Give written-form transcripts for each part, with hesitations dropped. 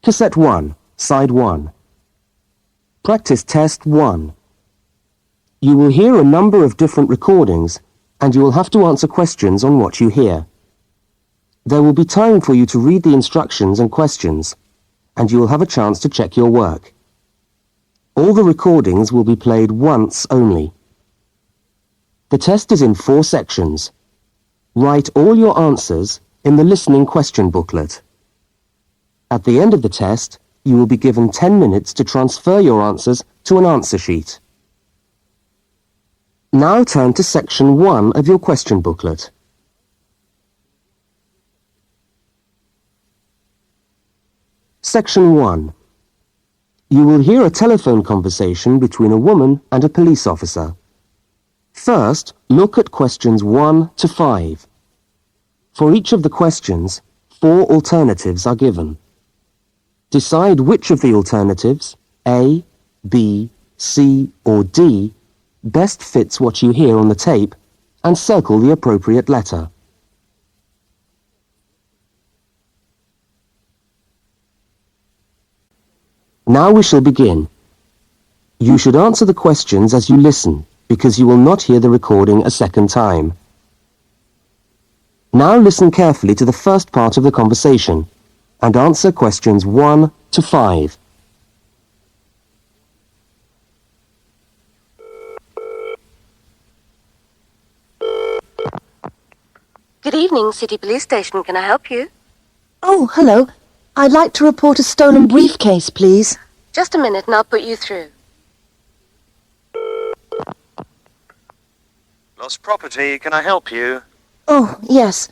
Cassette 1, Side 1. Practice Test 1. You will hear a number of different recordings, and you will have to answer questions on what you hear. There will be time for you to read the instructions and questions, and you will have a chance to check your work. All the recordings will be played once only. The test is in 4 sections. Write all your answers in the listening question booklet. At the end of the test, you will be given 10 minutes to transfer your answers to an answer sheet. Now turn to section 1 of your question booklet. Section 1. You will hear a telephone conversation between a woman and a police officer. First, look at questions 1 to 5. For each of the questions, 4 alternatives are given. Decide which of the alternatives, A, B, C, or D, best fits what you hear on the tape, and circle the appropriate letter. Now we shall begin. You should answer the questions as you listen, because you will not hear the recording a second time. Now listen carefully to the first part of the conversation, and answer questions 1 to 5. Good evening, City Police Station. Can I help you? Oh, hello. I'd like to report a stolen briefcase, please. Just a minute and I'll put you through. Lost property, can I help you? Oh, yes.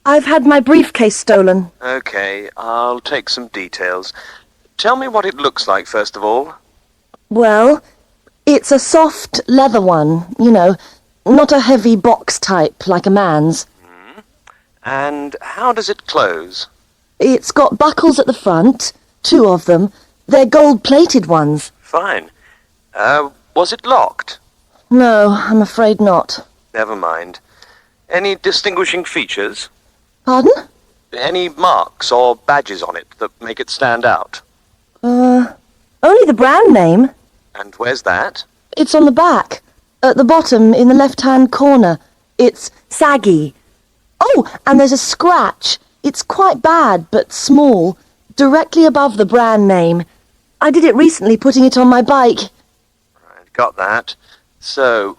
I've had my briefcase stolen. Okay, I'll take some details. Tell me what it looks like, first of all. Well, it's a soft leather one, you know, not a heavy box type like a man's. And how does it close? It's got buckles at the front, 2 of them. They're gold-plated ones. Fine. Was it locked? No, I'm afraid not. Never mind. Any distinguishing features? Pardon? Any marks or badges on it that make it stand out? Only the brand name. And where's that? It's on the back, at the bottom in the left-hand corner. It's saggy. Oh, and there's a scratch. It's quite bad, but small, directly above the brand name. I did it recently, putting it on my bike. Right, got that. So,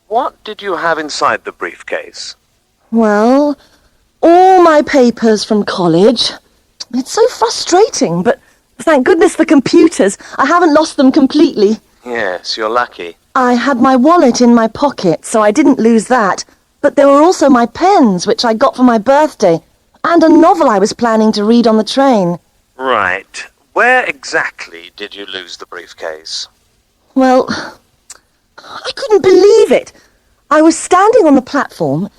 what did you have inside the briefcase? Well, all my papers from college. It's so frustrating, but thank goodness for computers. I haven't lost them completely. Yes, you're lucky. I had my wallet in my pocket, so I didn't lose that. But there were also my pens, which I got for my birthday, and a novel I was planning to read on the train. Right. Where exactly did you lose the briefcase? Well, I couldn't believe it. I was standing on the platform.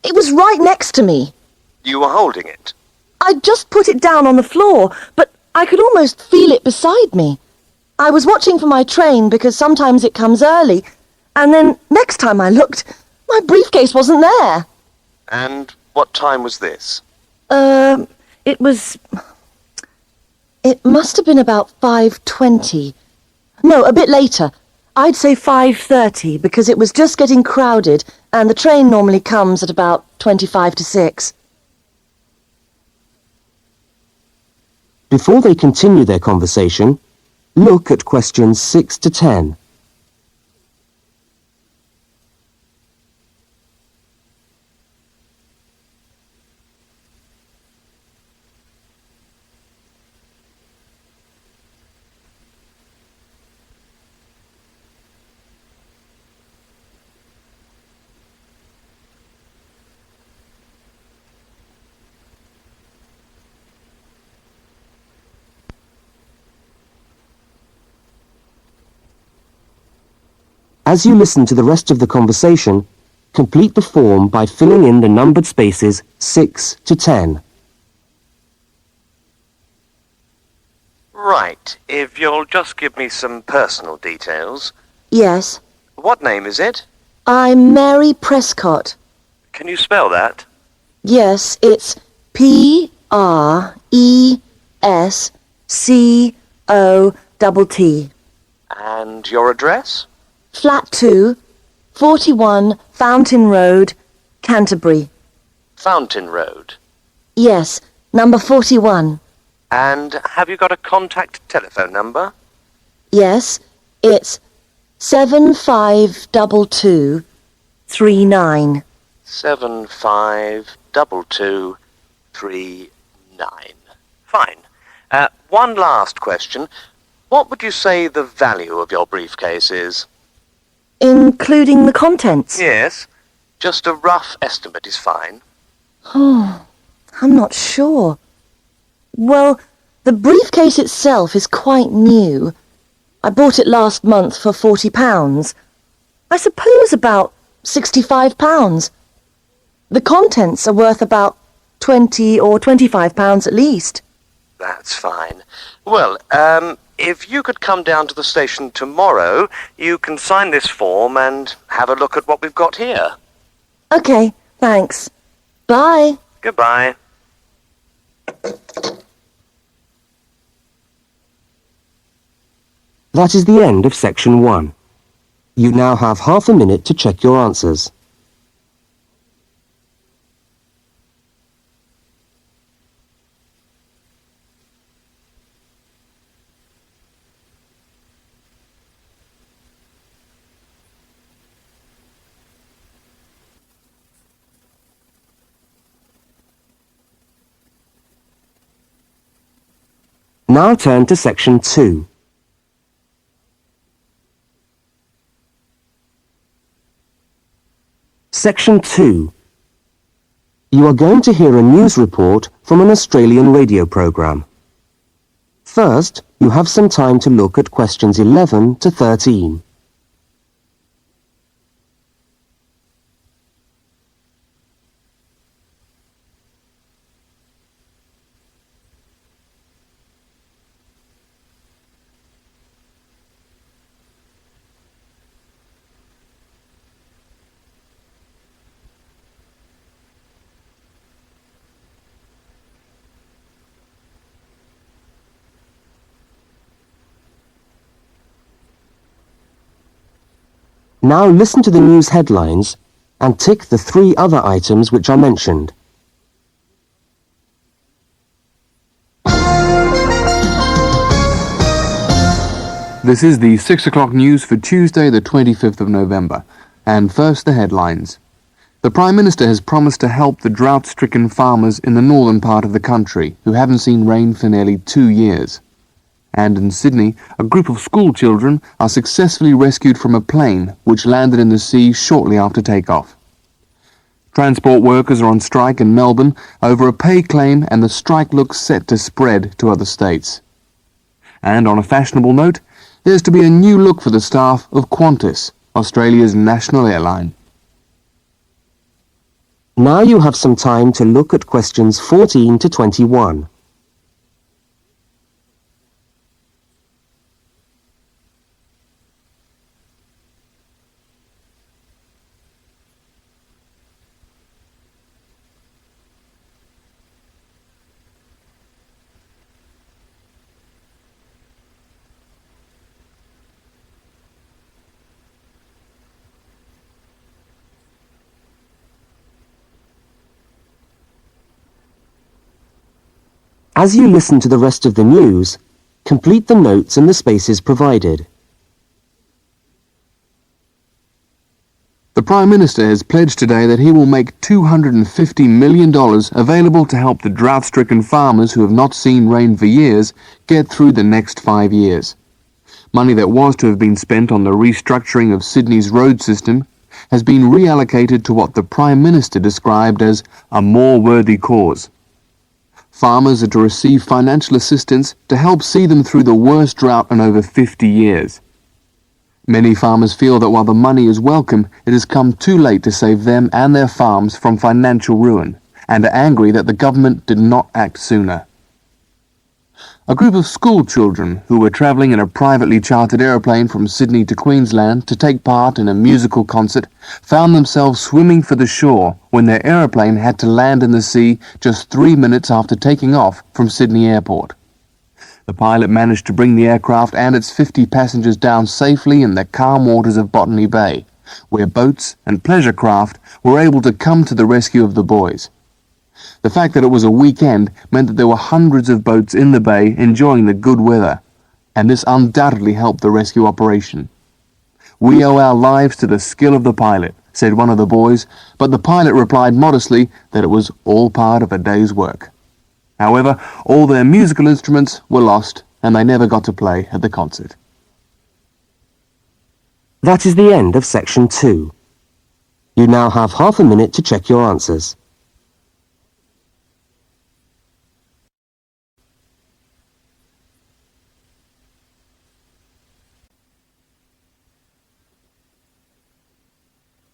It was right next to me. You were holding it? I'd just put it down on the floor, but I could almost feel it beside me. I was watching for my train because sometimes it comes early, and then next time I looked, my briefcase wasn't there. And what time was this? It must have been about 5:20. No, a bit later. I'd say 5:30 because it was just getting crowded and the train normally comes at about 25 to 6. Before they continue their conversation, look at questions 6 to 10. As you listen to the rest of the conversation, complete the form by filling in the numbered spaces 6 to 10. Right. If you'll just give me some personal details. Yes, What name is it? I'm Mary Prescott. Can you spell that? Yes, it's Prescott. C-O-T-T. And your address? Flat 2, 41 Fountain Road, Canterbury. Fountain Road. Yes, number 41. And have you got a contact telephone number? Yes, it's 752239. 752239. Fine. One last question. What would you say the value of your briefcase is? Including the contents? Yes. Just a rough estimate is fine. Oh, I'm not sure. Well, the briefcase itself is quite new. I bought it last month for £40. I suppose about £65. The contents are worth about £20 or £25 at least. That's fine. Well, if you could come down to the station tomorrow, you can sign this form and have a look at what we've got here. Okay, thanks. Bye. Goodbye. That is the end of section 1. You now have half a minute to check your answers. Now turn to section 2. Section 2. You are going to hear a news report from an Australian radio programme. First, you have some time to look at questions 11 to 13. Now listen to the news headlines and tick the 3 other items which are mentioned. This is the 6 o'clock news for Tuesday the 25th of November. And first the headlines. The Prime Minister has promised to help the drought-stricken farmers in the northern part of the country who haven't seen rain for nearly 2 years. And in Sydney, a group of school children are successfully rescued from a plane which landed in the sea shortly after takeoff. Transport workers are on strike in Melbourne over a pay claim, and the strike looks set to spread to other states. And on a fashionable note, there's to be a new look for the staff of Qantas, Australia's national airline. Now you have some time to look at questions 14 to 21. As you listen to the rest of the news, complete the notes in the spaces provided. The Prime Minister has pledged today that he will make $250 million available to help the drought-stricken farmers who have not seen rain for years get through the next 5 years. Money that was to have been spent on the restructuring of Sydney's road system has been reallocated to what the Prime Minister described as a more worthy cause. Farmers are to receive financial assistance to help see them through the worst drought in over 50 years. Many farmers feel that while the money is welcome, it has come too late to save them and their farms from financial ruin, and are angry that the government did not act sooner. A group of school children who were travelling in a privately chartered aeroplane from Sydney to Queensland to take part in a musical concert found themselves swimming for the shore when their aeroplane had to land in the sea just 3 minutes after taking off from Sydney Airport. The pilot managed to bring the aircraft and its 50 passengers down safely in the calm waters of Botany Bay, where boats and pleasure craft were able to come to the rescue of the boys. The fact that it was a weekend meant that there were hundreds of boats in the bay enjoying the good weather, and this undoubtedly helped the rescue operation. "We owe our lives to the skill of the pilot," said one of the boys, but the pilot replied modestly that it was all part of a day's work. However, all their musical instruments were lost, and they never got to play at the concert. That is the end of section 2. You now have half a minute to check your answers.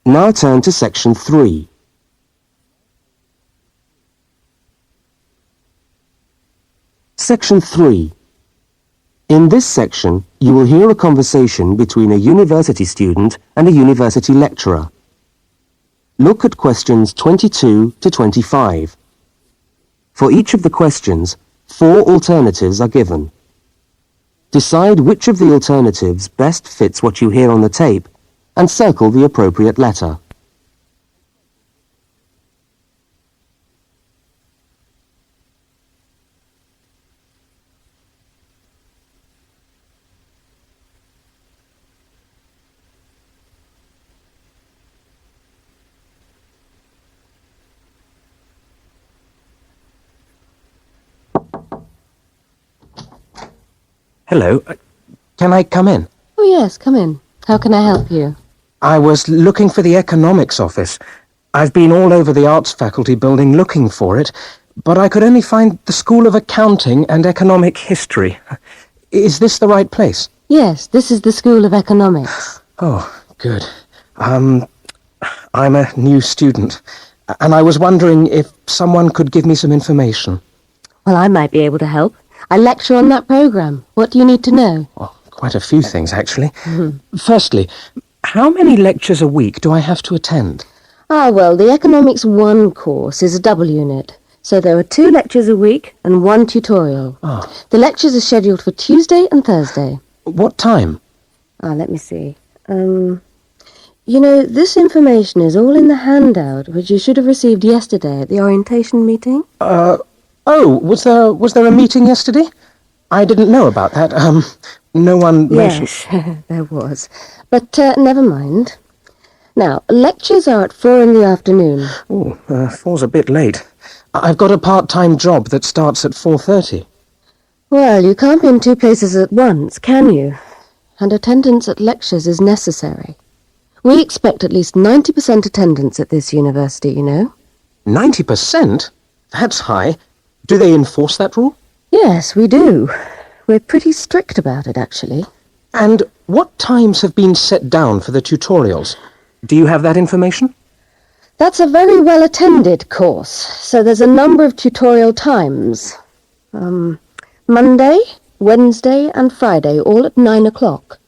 Now turn to section 3. Section 3. In this section, you will hear a conversation between a university student and a university lecturer. Look at questions 22 to 25. For each of the questions, 4 alternatives are given. Decide which of the alternatives best fits what you hear on the tape and circle the appropriate letter. Hello. Can I come in? Oh, yes, come in. How can I help you? I was looking for the economics office. I've been all over the arts faculty building looking for it, but I could only find the School of Accounting and Economic History. Is this the right place? Yes, this is the School of Economics. Oh, good. I'm a new student, and I was wondering if someone could give me some information. Well, I might be able to help. I lecture on that program. What do you need to know? Well, quite a few things, actually. Firstly, how many lectures a week do I have to attend? Well, the Economics 1 course is a double unit. So there are 2 lectures a week and 1 tutorial. The lectures are scheduled for Tuesday and Thursday. What time? Let me see. You know, this information is all in the handout, which you should have received yesterday at the orientation meeting. Oh, was there a meeting yesterday? I didn't know about that. No one mentioned... Yes, there was. But never mind. Now, lectures are at 4 in the afternoon. Oh, 4's a bit late. I've got a part-time job that starts at 4:30. Well, you can't be in 2 places at once, can you? And attendance at lectures is necessary. We expect at least 90% attendance at this university, you know. 90%? That's high. Do they enforce that rule? Yes, we do. We're pretty strict about it, actually. And what times have been set down for the tutorials? Do you have that information? That's a very well-attended course, so there's a number of tutorial times. Monday, Wednesday and Friday, all at 9 o'clock.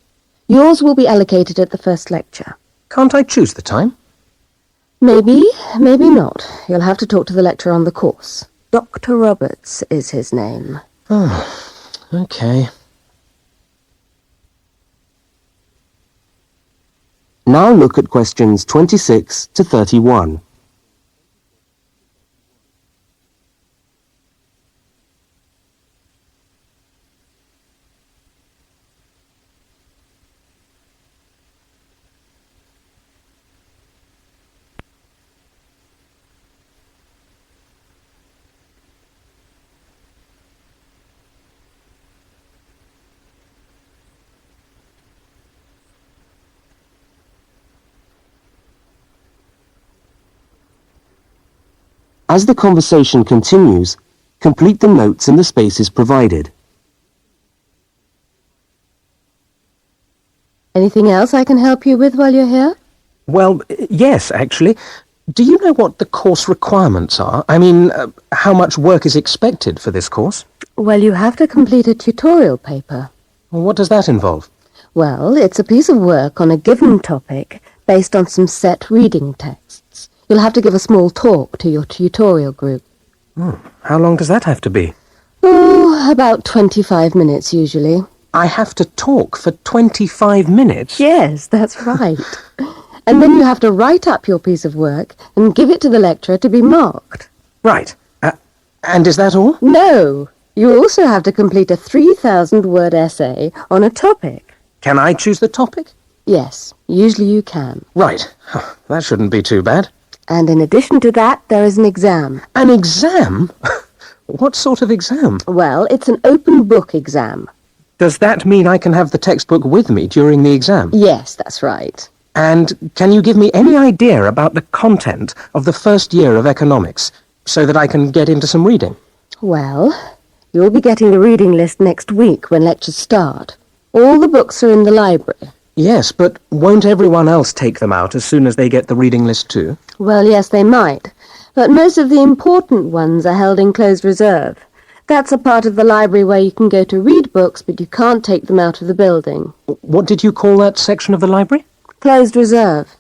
Yours will be allocated at the first lecture. Can't I choose the time? Maybe, maybe not. You'll have to talk to the lecturer on the course. Dr. Roberts is his name. Oh, okay. Now look at questions 26 to 31. As the conversation continues, complete the notes in the spaces provided. Anything else I can help you with while you're here? Well, yes, actually. Do you know what the course requirements are? I mean, how much work is expected for this course? Well, you have to complete a tutorial paper. What does that involve? Well, it's a piece of work on a given topic based on some set reading texts. You'll have to give a small talk to your tutorial group. How long does that have to be? Oh, about 25 minutes usually. I have to talk for 25 minutes? Yes, that's right. And then you have to write up your piece of work and give it to the lecturer to be marked. Right. And is that all? No, you also have to complete a 3,000-word essay on a topic. Can I choose the topic? Yes, usually you can. Right. That shouldn't be too bad. And in addition to that, there is an exam. An exam? What sort of exam? Well, it's an open book exam. Does that mean I can have the textbook with me during the exam? Yes, that's right. And can you give me any idea about the content of the first year of economics, so that I can get into some reading? Well, you'll be getting the reading list next week when lectures start. All the books are in the library. Yes, but won't everyone else take them out as soon as they get the reading list too? Well, yes, they might. But most of the important ones are held in closed reserve. That's a part of the library where you can go to read books, but you can't take them out of the building. What did you call that section of the library? Closed reserve.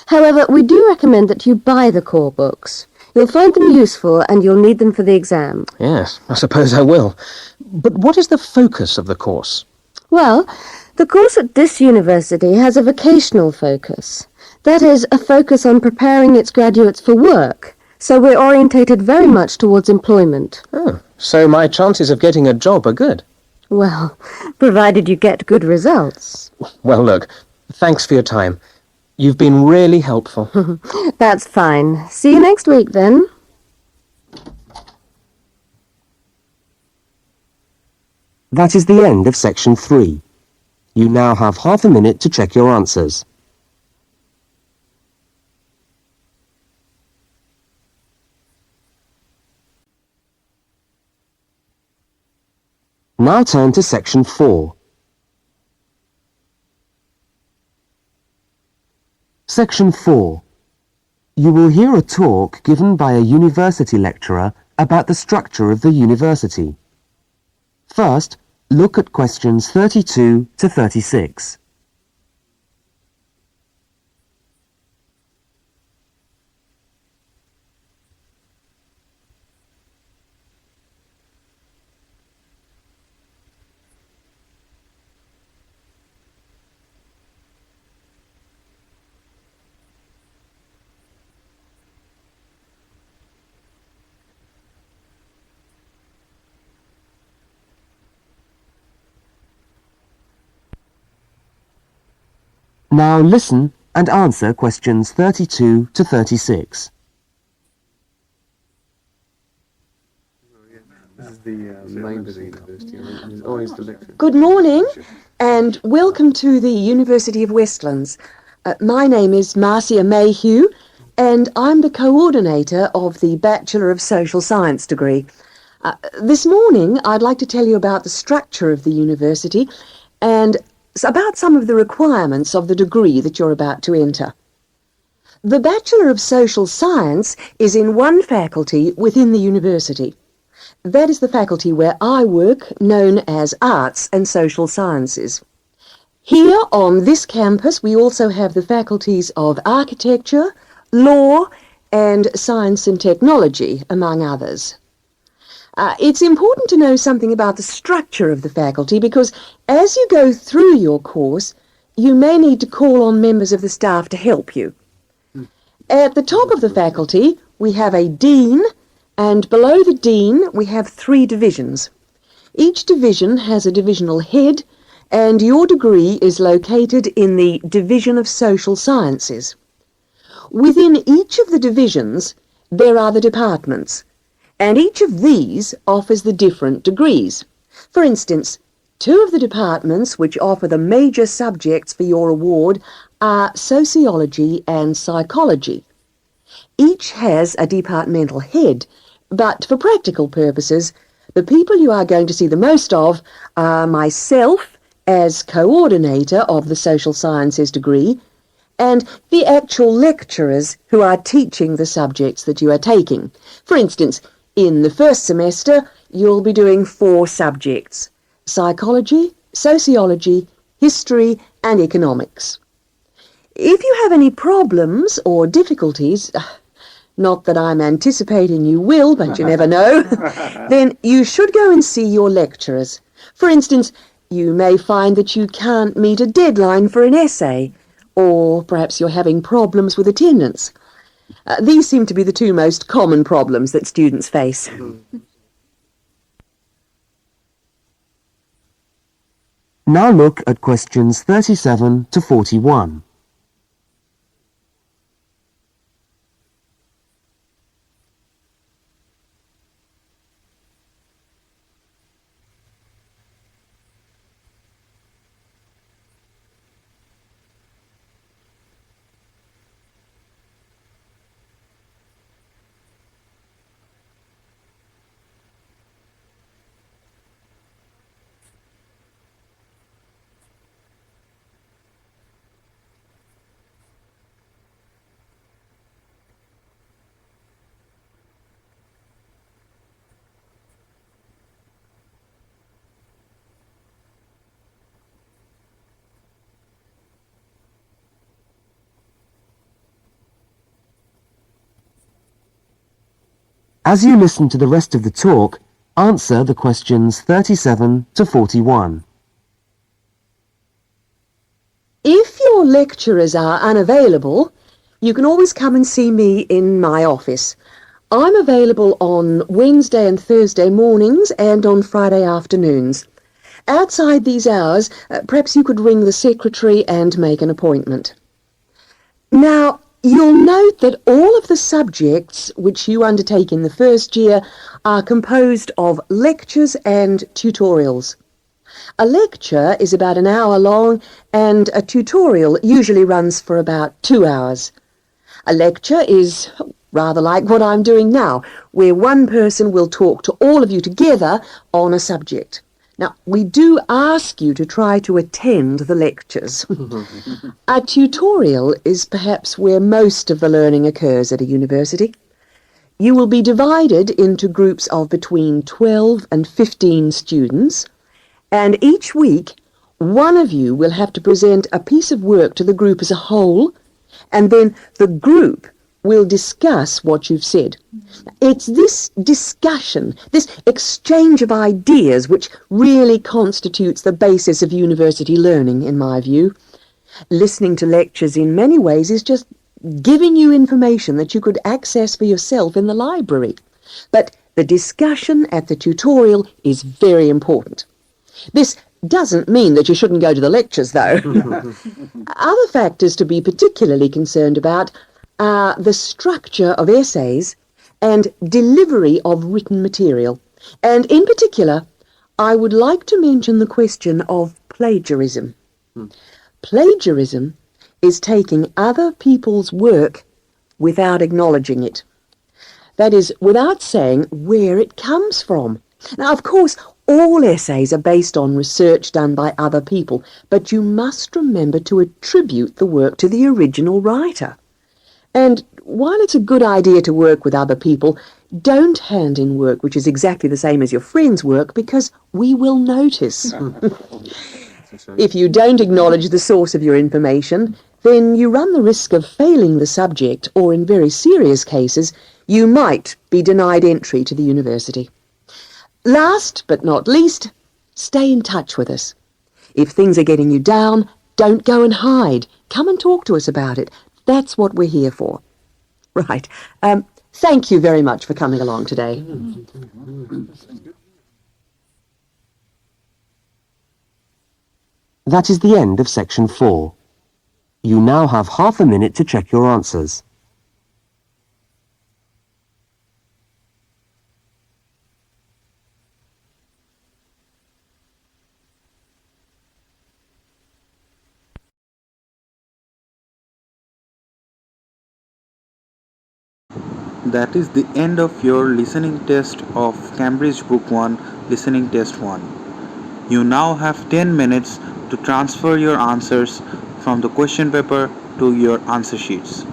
However, we do recommend that you buy the core books. You'll find them useful and you'll need them for the exam. Yes, I suppose I will. But what is the focus of the course? Well, the course at this university has a vocational focus. That is, a focus on preparing its graduates for work. So we're orientated very much towards employment. Oh, so my chances of getting a job are good. Well, provided you get good results. Well, look, thanks for your time. You've been really helpful. That's fine. See you next week, then. That is the end of section 3. You now have half a minute to check your answers. Now turn to section 4. Section 4. You will hear a talk given by a university lecturer about the structure of the university. First, look at questions 32 to 36. Now listen and answer questions 32 to 36. Good morning and welcome to the University of Westlands. My name is Marcia Mayhew and I'm the coordinator of the Bachelor of Social Science degree. This morning I'd like to tell you about the structure of the university and about some of the requirements of the degree that you're about to enter. The Bachelor of Social Science is in one faculty within the university. That is the faculty where I work, known as Arts and Social Sciences. Here on this campus we also have the faculties of Architecture, Law and Science and Technology, among others. It's important to know something about the structure of the faculty because as you go through your course, you may need to call on members of the staff to help you. At the top of the faculty, we have a dean, and below the dean, we have 3 divisions. Each division has a divisional head, and your degree is located in the Division of Social Sciences. Within each of the divisions, there are the departments. And each of these offers the different degrees. For instance, 2 of the departments which offer the major subjects for your award are sociology and psychology. Each has a departmental head, but for practical purposes, the people you are going to see the most of are myself as coordinator of the Social Sciences degree and the actual lecturers who are teaching the subjects that you are taking. For instance, in the first semester, you'll be doing 4 subjects: psychology, sociology, history, and economics. If you have any problems or difficulties, not that I'm anticipating you will, but you never know, then you should go and see your lecturers. For instance, you may find that you can't meet a deadline for an essay, or perhaps you're having problems with attendance. These seem to be the two most common problems that students face. Now look at questions 37 to 41. As you listen to the rest of the talk, answer the questions 37 to 41. If your lecturers are unavailable, you can always come and see me in my office. I'm available on Wednesday and Thursday mornings and on Friday afternoons. Outside these hours, perhaps you could ring the secretary and make an appointment. Now, you'll note that all of the subjects which you undertake in the first year are composed of lectures and tutorials. A lecture is about an hour long and a tutorial usually runs for about 2 hours. A lecture is rather like what I'm doing now, where one person will talk to all of you together on a subject. Now, we do ask you to try to attend the lectures. A tutorial is perhaps where most of the learning occurs at a university. You will be divided into groups of between 12 and 15 students, and each week one of you will have to present a piece of work to the group as a whole, and then the group will discuss what you've said. It's this discussion, this exchange of ideas, which really constitutes the basis of university learning, in my view. Listening to lectures in many ways is just giving you information that you could access for yourself in the library. But the discussion at the tutorial is very important. This doesn't mean that you shouldn't go to the lectures, though. Other factors to be particularly concerned about are the structure of essays and delivery of written material. And in particular, I would like to mention the question of plagiarism. Plagiarism is taking other people's work without acknowledging it. That is, without saying where it comes from. Now, of course, all essays are based on research done by other people, but you must remember to attribute the work to the original writer. And while it's a good idea to work with other people, don't hand in work which is exactly the same as your friend's work, because we will notice. If you don't acknowledge the source of your information, then you run the risk of failing the subject, or in very serious cases, you might be denied entry to the university. Last but not least, stay in touch with us. If things are getting you down, don't go and hide. Come and talk to us about it. That's what we're here for. Right. Thank you very much for coming along today. That is the end of section 4. You now have half a minute to check your answers. That is the end of your listening test of Cambridge Book 1 Listening Test 1. You now have 10 minutes to transfer your answers from the question paper to your answer sheets.